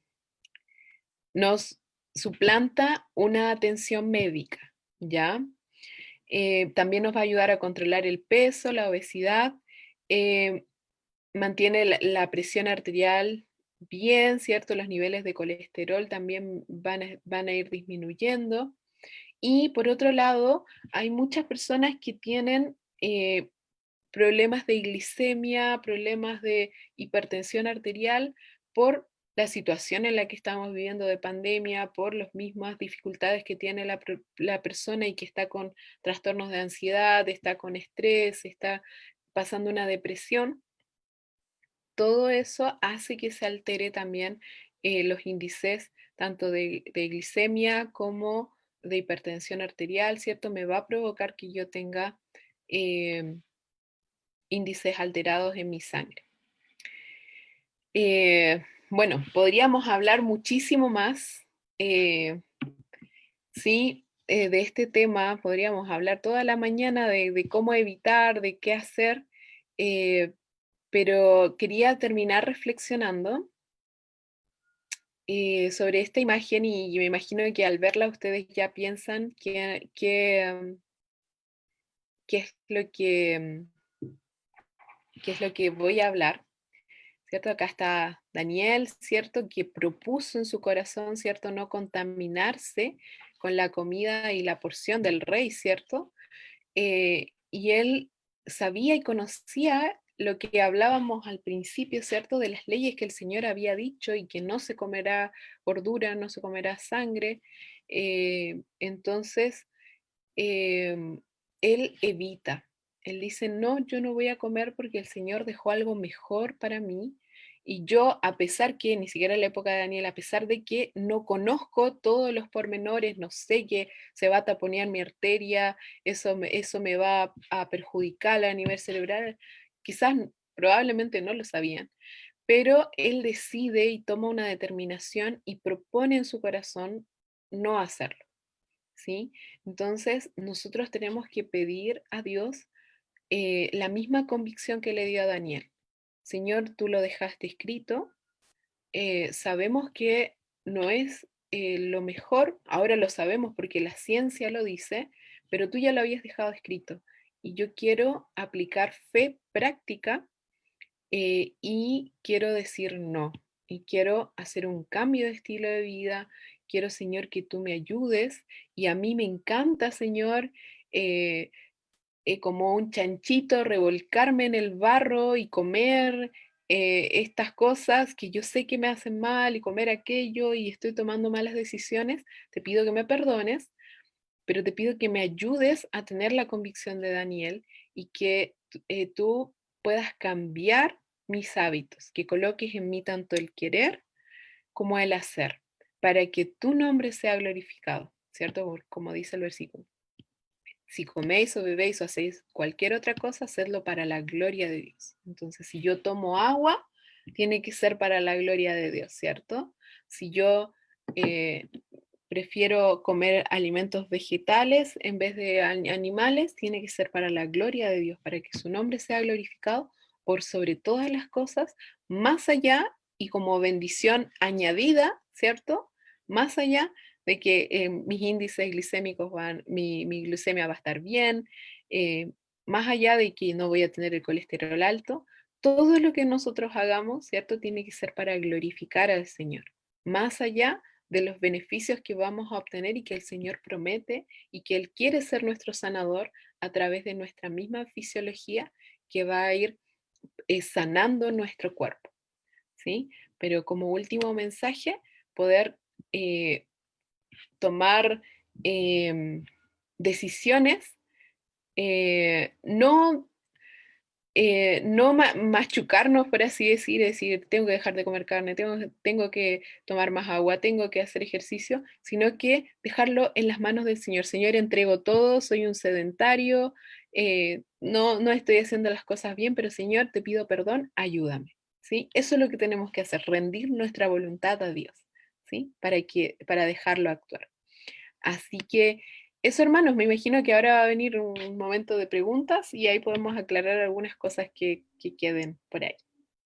Speaker 3: nos suplanta una atención médica. Ya, también nos va a ayudar a controlar el peso, la obesidad, eh, mantiene la presión arterial bien, ¿cierto? Los niveles de colesterol también van a ir disminuyendo. Y por otro lado, hay muchas personas que tienen problemas de glicemia, problemas de hipertensión arterial por la situación en la que estamos viviendo de pandemia, por las mismas dificultades que tiene la persona y que está con trastornos de ansiedad, está con estrés, está pasando una depresión. Todo eso hace que se altere también los índices tanto de glicemia como de hipertensión arterial, ¿cierto? Me va a provocar que yo tenga índices alterados en mi sangre. Bueno, podríamos hablar muchísimo más, sí, de este tema, podríamos hablar toda la mañana de cómo evitar, de qué hacer, pero quería terminar reflexionando sobre esta imagen y me imagino que al verla ustedes ya piensan qué es lo qué es lo que voy a hablar. ¿Cierto? Acá está Daniel, ¿cierto? Que propuso en su corazón, ¿cierto? No contaminarse con la comida y la porción del rey, ¿cierto? Y él sabía y conocía lo que hablábamos al principio, ¿cierto? De las leyes que el Señor había dicho y que no se comerá gordura, no se comerá sangre. Entonces, él evita. Él dice, no, yo no voy a comer porque el Señor dejó algo mejor para mí. Y yo, a pesar que, ni siquiera en la época de Daniel, a pesar de que no conozco todos los pormenores, no sé que se va a taponear mi arteria, eso me va a perjudicar a nivel cerebral, quizás probablemente no lo sabían, pero él decide y toma una determinación y propone en su corazón no hacerlo. ¿Sí? Entonces, nosotros tenemos que pedir a Dios la misma convicción que le dio a Daniel. Señor, tú lo dejaste escrito, sabemos que no es lo mejor, ahora lo sabemos porque la ciencia lo dice, pero tú ya lo habías dejado escrito y yo quiero aplicar fe práctica y quiero decir no. y quiero hacer un cambio de estilo de vida. Quiero, Señor, que tú me ayudes. Y a mí me encanta, Señor, como un chanchito, revolcarme en el barro y comer estas cosas que yo sé que me hacen mal y comer aquello y estoy tomando malas decisiones. Te pido que me perdones, pero te pido que me ayudes a tener la convicción de Daniel y que tú puedas cambiar mis hábitos, que coloques en mí tanto el querer como el hacer, para que tu nombre sea glorificado, ¿cierto? Como dice el versículo. Si coméis o bebéis o hacéis cualquier otra cosa, hacedlo para la gloria de Dios. Entonces, si yo tomo agua, tiene que ser para la gloria de Dios, ¿cierto? Si yo prefiero comer alimentos vegetales en vez de animales, tiene que ser para la gloria de Dios, para que su nombre sea glorificado por sobre todas las cosas, más allá y como bendición añadida, ¿cierto? Más allá de que mis índices glicémicos mi glucemia va a estar bien, más allá de que no voy a tener el colesterol alto, todo lo que nosotros hagamos, ¿cierto? Tiene que ser para glorificar al Señor, más allá de los beneficios que vamos a obtener y que el Señor promete y que Él quiere ser nuestro sanador a través de nuestra misma fisiología que va a ir sanando nuestro cuerpo, ¿sí? Pero como último mensaje, poder tomar decisiones, no machucarnos, por así decir, tengo que dejar de comer carne, tengo que tomar más agua, tengo que hacer ejercicio, sino que dejarlo en las manos del Señor. Señor, entrego todo, soy un sedentario, no estoy haciendo las cosas bien, pero Señor, te pido perdón, ayúdame. ¿Sí? Eso es lo que tenemos que hacer, rendir nuestra voluntad a Dios, ¿sí? Para dejarlo actuar. Así que eso, hermanos, me imagino que ahora va a venir un momento de preguntas y ahí podemos aclarar algunas cosas que queden por ahí.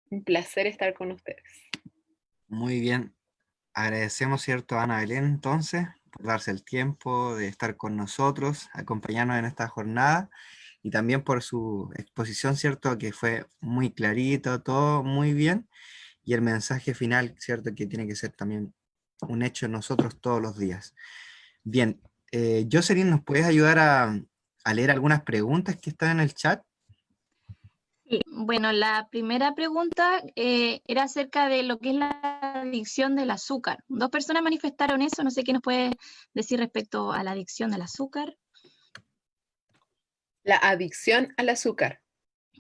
Speaker 3: Un placer estar con ustedes.
Speaker 2: Muy bien. Agradecemos, ¿cierto?, a Ana Belén, entonces, por darse el tiempo de estar con nosotros, acompañarnos en esta jornada y también por su exposición, ¿cierto?, que fue muy clarito, todo muy bien, y el mensaje final, ¿cierto?, que tiene que ser también un hecho en nosotros todos los días. Bien, Jocelyn, ¿nos puedes ayudar a leer algunas preguntas que están en el chat?
Speaker 1: Sí, bueno, la primera pregunta era acerca de lo que es la adicción del azúcar. Dos personas manifestaron eso, no sé qué nos puede decir respecto a la adicción del azúcar.
Speaker 3: La adicción al azúcar.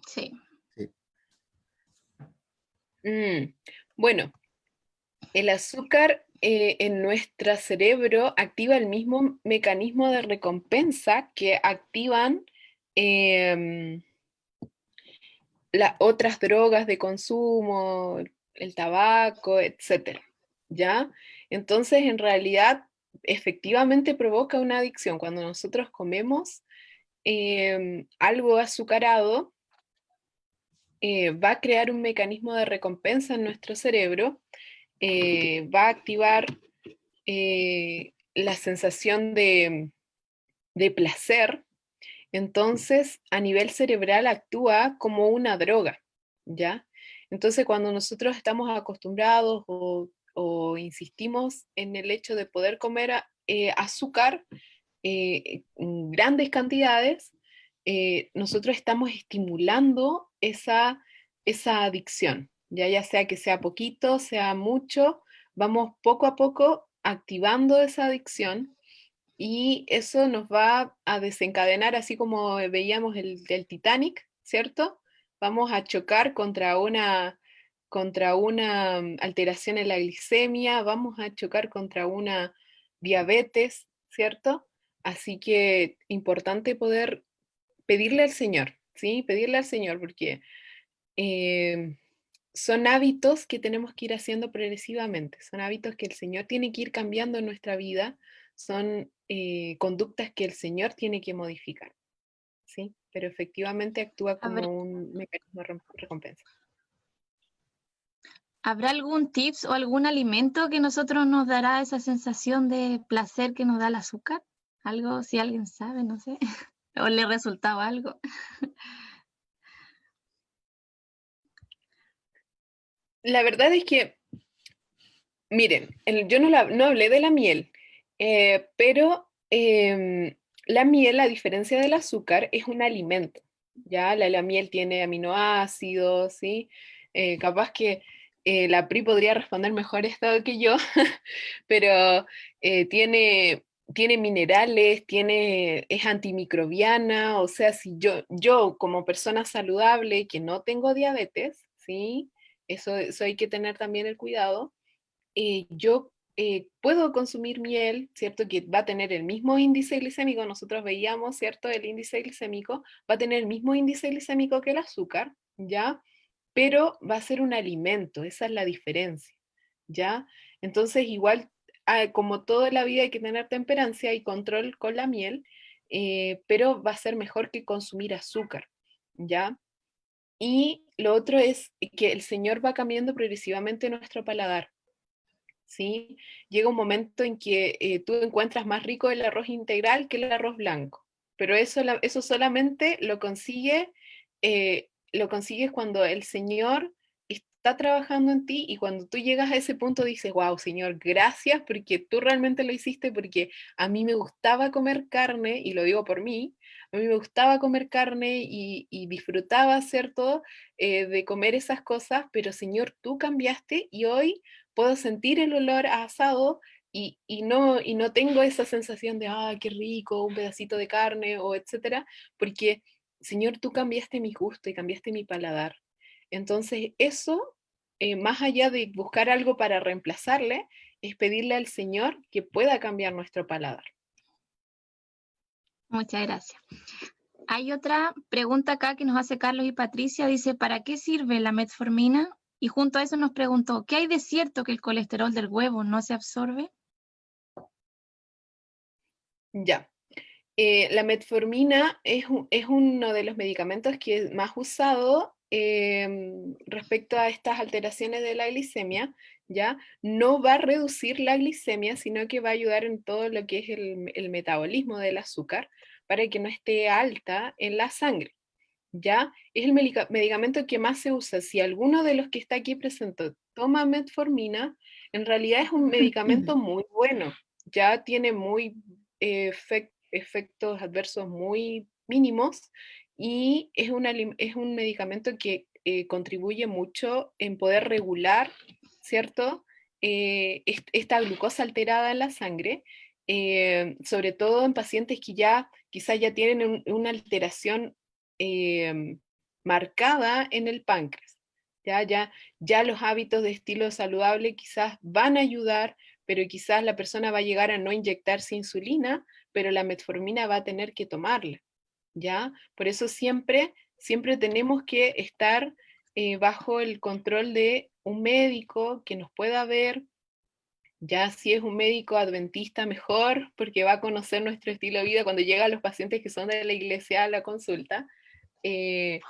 Speaker 1: Sí.
Speaker 2: Sí.
Speaker 3: Bueno, el azúcar en nuestro cerebro activa el mismo mecanismo de recompensa que activan las otras drogas de consumo, el tabaco, etcétera, ¿ya? Entonces, en realidad, efectivamente provoca una adicción. Cuando nosotros comemos algo azucarado, va a crear un mecanismo de recompensa en nuestro cerebro, va a activar la sensación de placer. Entonces, a nivel cerebral actúa como una droga, ¿ya? Entonces, cuando nosotros estamos acostumbrados o insistimos en el hecho de poder comer azúcar en grandes cantidades, nosotros estamos estimulando esa adicción, ya sea que sea poquito, sea mucho, vamos poco a poco activando esa adicción y eso nos va a desencadenar, así como veíamos el Titanic, ¿cierto? Vamos a chocar contra una alteración en la glicemia, vamos a chocar contra una diabetes, ¿cierto? Así que importante poder pedirle al Señor, ¿sí? Pedirle al Señor, porque eh, son hábitos que tenemos que ir haciendo progresivamente, son hábitos que el Señor tiene que ir cambiando en nuestra vida, son conductas que el Señor tiene que modificar, ¿sí? Pero efectivamente actúa
Speaker 1: ¿Habrá,
Speaker 3: como un mecanismo de recompensa.
Speaker 1: ¿habrá algún tips o algún alimento que nosotros nos dará esa sensación de placer que nos da el azúcar? Algo, si alguien sabe, no sé, o le resultaba algo.
Speaker 3: La verdad es que Miren, yo no hablé de la miel, pero la miel, a diferencia del azúcar, es un alimento, ¿ya? La miel tiene aminoácidos, ¿sí? Capaz que la Pri podría responder mejor esto que yo, pero tiene minerales, es antimicrobiana, o sea, si yo como persona saludable que no tengo diabetes, ¿sí? Eso hay que tener también el cuidado. Yo puedo consumir miel, ¿cierto? Que va a tener el mismo índice glicémico, nosotros veíamos, ¿cierto? El índice glicémico va a tener el mismo índice glicémico que el azúcar, ¿ya? Pero va a ser un alimento, esa es la diferencia, ¿ya? Entonces, igual, como toda la vida hay que tener temperancia y control con la miel, pero va a ser mejor que consumir azúcar, ¿ya? Y lo otro es que el Señor va cambiando progresivamente nuestro paladar. ¿Sí? Llega un momento en que tú encuentras más rico el arroz integral que el arroz blanco, pero eso solamente lo consigues cuando el Señor está trabajando en ti y cuando tú llegas a ese punto dices, wow, Señor, gracias porque tú realmente lo hiciste, porque a mí me gustaba comer carne, y lo digo por mí, a mí me gustaba comer carne y disfrutaba, ¿cierto?, de comer esas cosas, pero Señor, tú cambiaste y hoy puedo sentir el olor a asado y no tengo esa sensación de, ah, qué rico, un pedacito de carne o etcétera, porque, Señor, tú cambiaste mi gusto y cambiaste mi paladar. Entonces, eso, más allá de buscar algo para reemplazarle, es pedirle al Señor que pueda cambiar nuestro paladar.
Speaker 1: Muchas gracias. Hay otra pregunta acá que nos hace Carlos y Patricia. Dice, ¿para qué sirve la metformina? Y junto a eso nos preguntó, ¿qué hay de cierto que el colesterol del huevo no se absorbe?
Speaker 3: Ya. La metformina es uno de los medicamentos que es más usado respecto a estas alteraciones de la glicemia, ¿ya? No va a reducir la glicemia, sino que va a ayudar en todo lo que es el metabolismo del azúcar para que no esté alta en la sangre, ¿ya? Es el medicamento que más se usa. Si alguno de los que está aquí presente toma metformina, en realidad es un medicamento muy bueno, ya tiene muy efectos adversos muy mínimos y es un medicamento que contribuye mucho en poder regular, ¿cierto? Esta glucosa alterada en la sangre, sobre todo en pacientes que ya quizás ya tienen una alteración marcada en el páncreas. Ya los hábitos de estilo saludable quizás van a ayudar, pero quizás la persona va a llegar a no inyectarse insulina, pero la metformina va a tener que tomarla, ¿ya? Por eso siempre tenemos que estar bajo el control de un médico que nos pueda ver. Ya si es un médico adventista, mejor, porque va a conocer nuestro estilo de vida cuando llegan los pacientes que son de la iglesia a la consulta. Eh,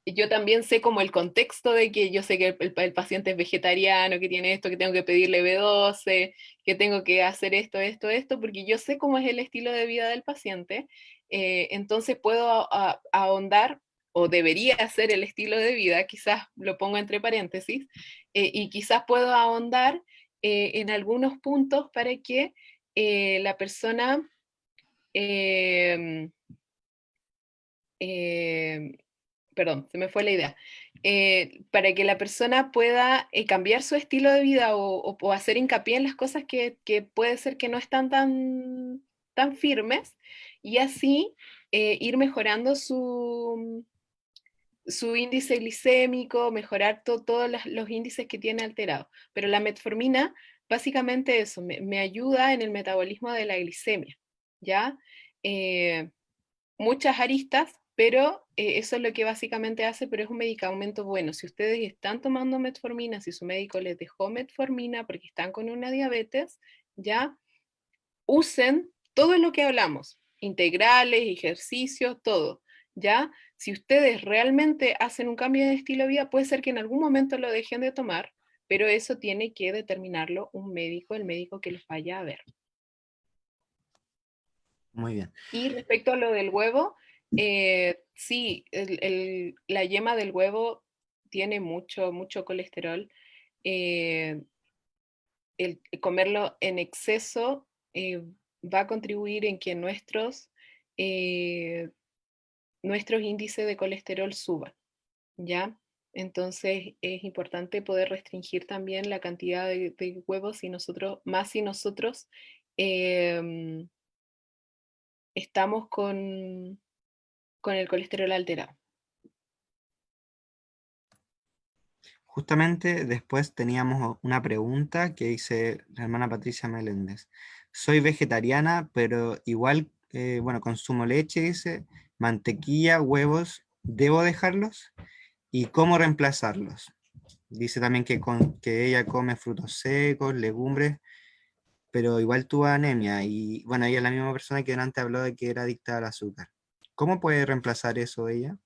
Speaker 3: yo también sé como el contexto de que yo sé que el paciente es vegetariano, que tiene esto, que tengo que pedirle B12, que tengo que hacer esto, porque yo sé cómo es el estilo de vida del paciente, entonces puedo ahondar, o debería ser el estilo de vida, quizás lo pongo entre paréntesis, y quizás puedo ahondar en algunos puntos para que la persona eh, eh, perdón, se me fue la idea, para que la persona pueda cambiar su estilo de vida o hacer hincapié en las cosas que puede ser que no están tan firmes y así ir mejorando su índice glicémico, mejorar todos los índices que tiene alterados. Pero la metformina, básicamente eso, me ayuda en el metabolismo de la glicemia, ¿ya? Eh, Muchas aristas, pero eso es lo que básicamente hace, pero es un medicamento bueno. Si ustedes están tomando metformina, si su médico les dejó metformina porque están con una diabetes, ya usen todo lo que hablamos, integrales, ejercicios, todo, ya. Si ustedes realmente hacen un cambio de estilo de vida, puede ser que en algún momento lo dejen de tomar, pero eso tiene que determinarlo un médico, el médico que los vaya a ver.
Speaker 2: Muy bien.
Speaker 3: Y respecto a lo del huevo, sí, la yema del huevo tiene mucho colesterol. el comerlo en exceso va a contribuir en que nuestros índices de colesterol suban, ¿ya? Entonces es importante poder restringir también la cantidad de huevos si nosotros estamos con el colesterol alterado.
Speaker 2: Justamente después teníamos una pregunta que dice la hermana Patricia Meléndez. Soy vegetariana, pero igual, bueno, consumo leche, dice, mantequilla, huevos, ¿debo dejarlos? ¿Y cómo reemplazarlos? Dice también que ella come frutos secos, legumbres, pero igual tuvo anemia. Y bueno, ella es la misma persona que antes habló de que era adicta al azúcar. ¿Cómo puede reemplazar eso ella?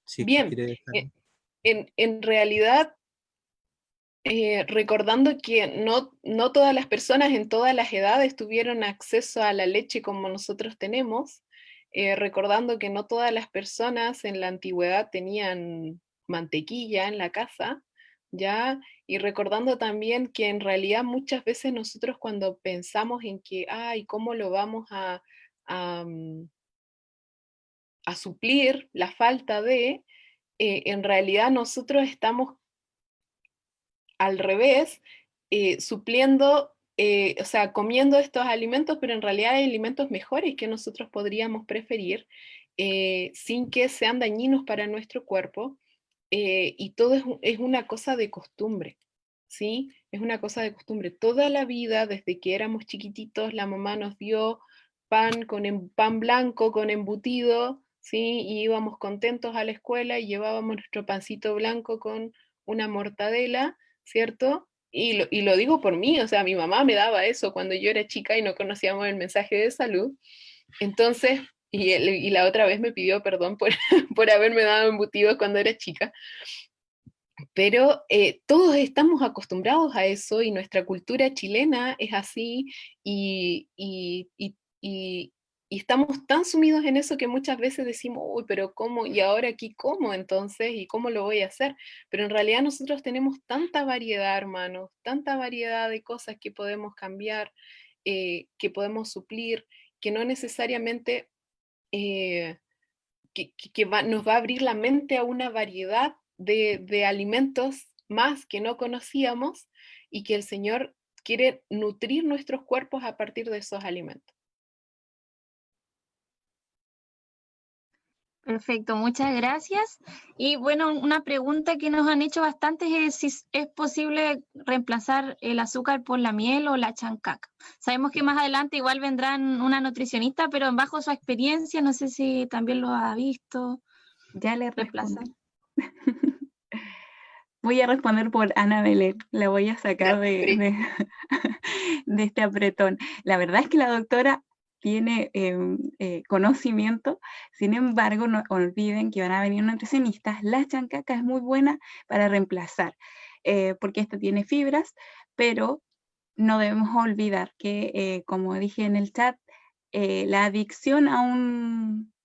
Speaker 2: Si es que
Speaker 3: Bien,
Speaker 2: quiere dejar.
Speaker 3: en realidad, recordando que no todas las personas en todas las edades tuvieron acceso a la leche como nosotros tenemos, recordando que no todas las personas en la antigüedad tenían mantequilla en la casa, ¿ya? Y recordando también que en realidad muchas veces nosotros cuando pensamos en que, ay, ¿cómo lo vamos a, mm, a suplir la falta de, en realidad nosotros estamos al revés, supliendo, o sea, comiendo estos alimentos, pero en realidad hay alimentos mejores que nosotros podríamos preferir sin que sean dañinos para nuestro cuerpo. Y todo es una cosa de costumbre, ¿sí? Es una cosa de costumbre. Toda la vida, desde que éramos chiquititos, la mamá nos dio pan pan blanco con embutido, ¿sí? Y íbamos contentos a la escuela y llevábamos nuestro pancito blanco con una mortadela, ¿cierto? Y lo digo por mí, o sea, mi mamá me daba eso cuando yo era chica y no conocíamos el mensaje de salud. Entonces, y la otra vez me pidió perdón por, por haberme dado embutidos cuando era chica, pero todos estamos acostumbrados a eso y nuestra cultura chilena es así y y estamos tan sumidos en eso que muchas veces decimos, uy, pero ¿cómo? ¿Y ahora aquí cómo entonces? ¿Y cómo lo voy a hacer? Pero en realidad nosotros tenemos tanta variedad, hermanos, tanta variedad de cosas que podemos cambiar, que podemos suplir, que no necesariamente eh, nos va a abrir la mente a una variedad de alimentos más que no conocíamos y que el Señor quiere nutrir nuestros cuerpos a partir de esos alimentos.
Speaker 1: Perfecto, muchas gracias. Y bueno, una pregunta que nos han hecho bastantes es si es posible reemplazar el azúcar por la miel o la chancaca. Sabemos que más adelante igual vendrán una nutricionista, pero bajo su experiencia, no sé si también lo ha visto.
Speaker 4: Ya le
Speaker 1: Reemplazar.
Speaker 4: respondí. Voy a responder por Ana Belén, la voy a sacar de este apretón. La verdad es que la doctora tiene conocimiento, sin embargo, no olviden que van a venir nutricionistas. La chancaca es muy buena para reemplazar, porque esta tiene fibras, pero no debemos olvidar que, como dije en el chat, la adicción a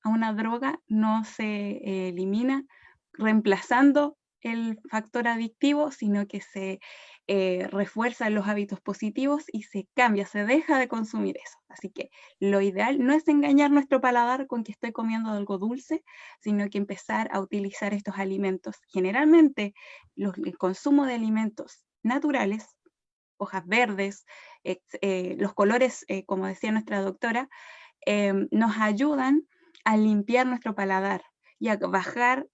Speaker 4: una droga no se elimina reemplazando el factor adictivo, sino que se refuerzan los hábitos positivos y se cambia, se deja de consumir eso. Así que lo ideal no es engañar nuestro paladar con que estoy comiendo algo dulce, sino que empezar a utilizar estos alimentos. Generalmente el consumo de alimentos naturales, hojas verdes, los colores, como decía nuestra doctora, nos ayudan a limpiar nuestro paladar y a bajar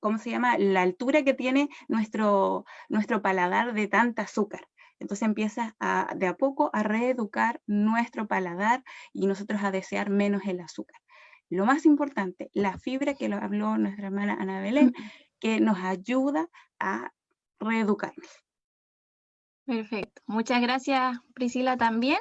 Speaker 4: ¿cómo se llama? La altura que tiene nuestro paladar de tanta azúcar. Entonces empieza de a poco a reeducar nuestro paladar y nosotros a desear menos el azúcar. Lo más importante, la fibra que lo habló nuestra hermana Ana Belén, que nos ayuda a reeducarnos.
Speaker 1: Perfecto. Muchas gracias, Priscila, también.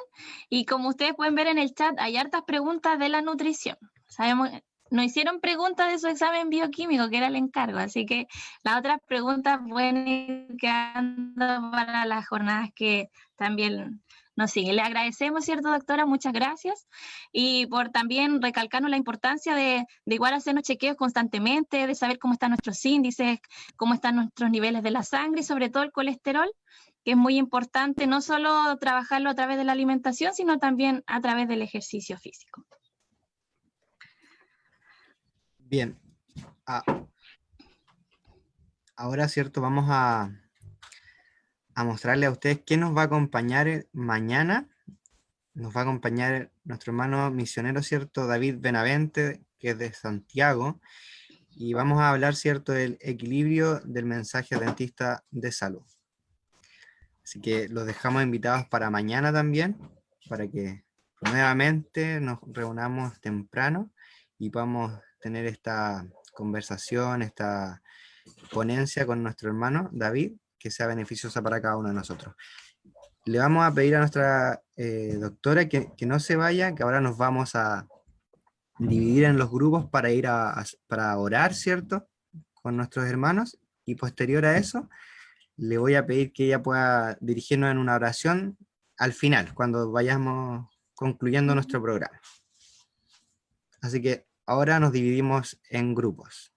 Speaker 1: Y como ustedes pueden ver en el chat, hay hartas preguntas de la nutrición. Sabemos, nos hicieron preguntas de su examen bioquímico, que era el encargo, así que las otras preguntas pueden ir quedando para las jornadas que también nos siguen. Le agradecemos, ¿cierto, doctora? Muchas gracias. Y por también recalcarnos la importancia de igual hacernos chequeos constantemente, de saber cómo están nuestros índices, cómo están nuestros niveles de la sangre y sobre todo el colesterol, que es muy importante no solo trabajarlo a través de la alimentación, sino también a través del ejercicio físico.
Speaker 2: Bien. Ahora, cierto, vamos a mostrarle a ustedes quién nos va a acompañar mañana. Nos va a acompañar nuestro hermano misionero, cierto, David Benavente, que es de Santiago, y vamos a hablar, cierto, del equilibrio del mensaje adventista de salud. Así que los dejamos invitados para mañana también, para que nuevamente nos reunamos temprano y podamos tener esta conversación, esta ponencia con nuestro hermano David, que sea beneficiosa para cada uno de nosotros. Le vamos a pedir a nuestra doctora que no se vaya, que ahora nos vamos a dividir en los grupos para ir para orar, ¿cierto? Con nuestros hermanos, y posterior a eso, le voy a pedir que ella pueda dirigirnos en una oración al final, cuando vayamos concluyendo nuestro programa. Así que ahora nos dividimos en grupos.